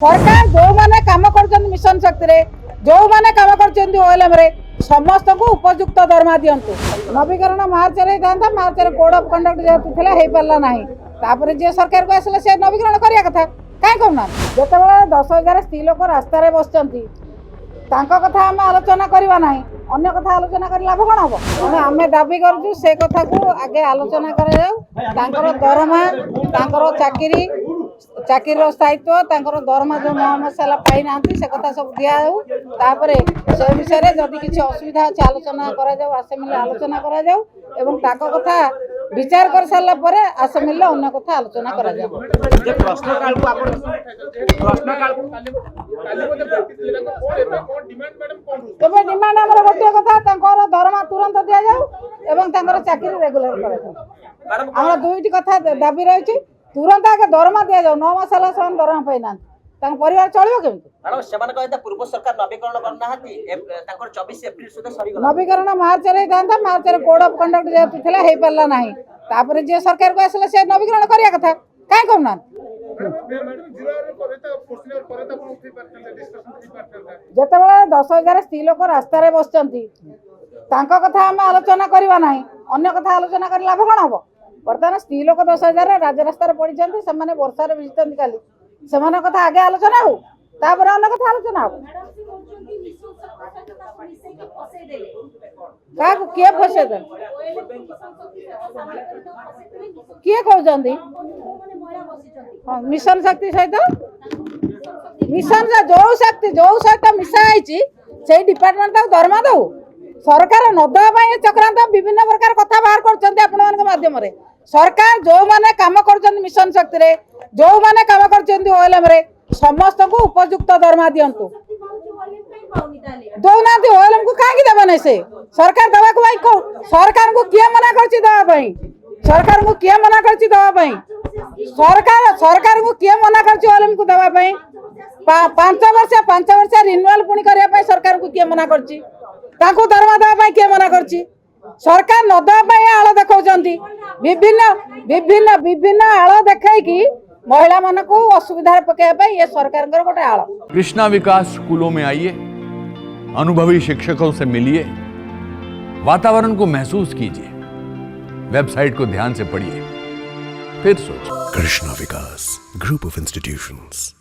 सरकार जो मैंने कम कर मिशन शक्ति रे जो मैंने कम कर ओएलएम रे समस्त को उपयुक्त दरमा दिंतु। नवीकरण मार्च रे था मार्च रे कोड ऑफ कंडक्ट जेतु थिला हे पाला नाही तापर जे सरकार को आसले से नवीकरण करिया कथा काहे कहना जेतेबेले 10,000 स्त्री लोक रास्ता रे बसचंती तांको कथा हम आलोचना करबा नाही अन्य कथा आलोचना कर लाभ कोन हबो माने हमें दाबी करजु से कथा को आगे आलोचना करा जाऊ तांकर दरमा तांकर चाकरी स्थायित्व तांकर दरमा जो मसला पाई नांती से कथा सब दिया जाऊ तापरे से विषय रे जदि किछि असुविधा अछि आलोचना करा जाऊ असेंबली आलोचना करा जाऊ एवं ताको कथा विचार कर सारला परे असेंबली अन्य कथा आलोचना करा जाऊ। जे प्रश्नकाल को आपण प्रश्नकाल को तबे डिमांड हमर गोटे कथा तांकर दरमा तुरंत दिया जाऊ एवं तांकर चाकरी रेगुलर करा जाऊ। हमर दुईटी कथा दाबी रहिछि तुरंत आगे दरमा दिया जाऊ 9 मास हला सन दरमा पाई ना तांक परिवार चलियो केमति मैडम सेमान कहता पूर्व सरकार नवीकरण करना हाती तांकर 24 एप्रिल सुधा सरी गला नवीकरण मार्च रे था मार्च रे कोड ऑफ कंडक्ट जेतु थिला हे पाला नाही तापर जे सरकार को आसले से नवीकरण करिया कथा काहे कहना जेतेबेले 10,000 स्त्री लोक रास्ता रे बसचंती तांको कथा हम आलोचना करबा नाही अन्य कथा आलोचना कर लाभ कोन हबो वर्तमान स्त्री लोक 10,000 राज रास्ता पड़ी से वर्षा भिजती काली से कथा आगे आलोचना हो तापर अन्य कथा आलोचना हो किए फसे किए कहते मिशन शक्ति सहित मिशन जो सहित मिसाई से डिपार्टमेंट दरमा दऊ सरकार नदवा चक्रांत विभिन्न प्रकार कथा बाहर कर माध्यम सरकार जो मैंने कम कर मिशन शक्ति रे जो मैंने कम कर ओएलएम रे समस्त को उपयुक्त दरमा दिंतु दौना ओएलएम को कहीं देवा नहीं से सरकार दवा को भाई सरकार को किए मना करछि दवा पई सरकार को किए मना करछि दवा पई सरकार को किए मना करछि ओएलएम को दवा पई 5 वर्ष रिन्यूअल पुणी करिया पई सरकार को किए मना करछि ताको दरमा दवा पई किए मना करछि सरकार न दवा पई आळ देखौचंती विभिन्न विभिन्न विभिन्न आळ देखाई की महिला मन को असुविधा पकेबा ये सरकार गोटे आळ। कृष्णा विकास स्कूलों में आइए, अनुभवी शिक्षकों से मिलिए, वातावरण को महसूस कीजिए, वेबसाइट को ध्यान से पढ़िए, फिर सोचिए। कृष्णा विकास ग्रुप ऑफ इंस्टीट्यूशंस।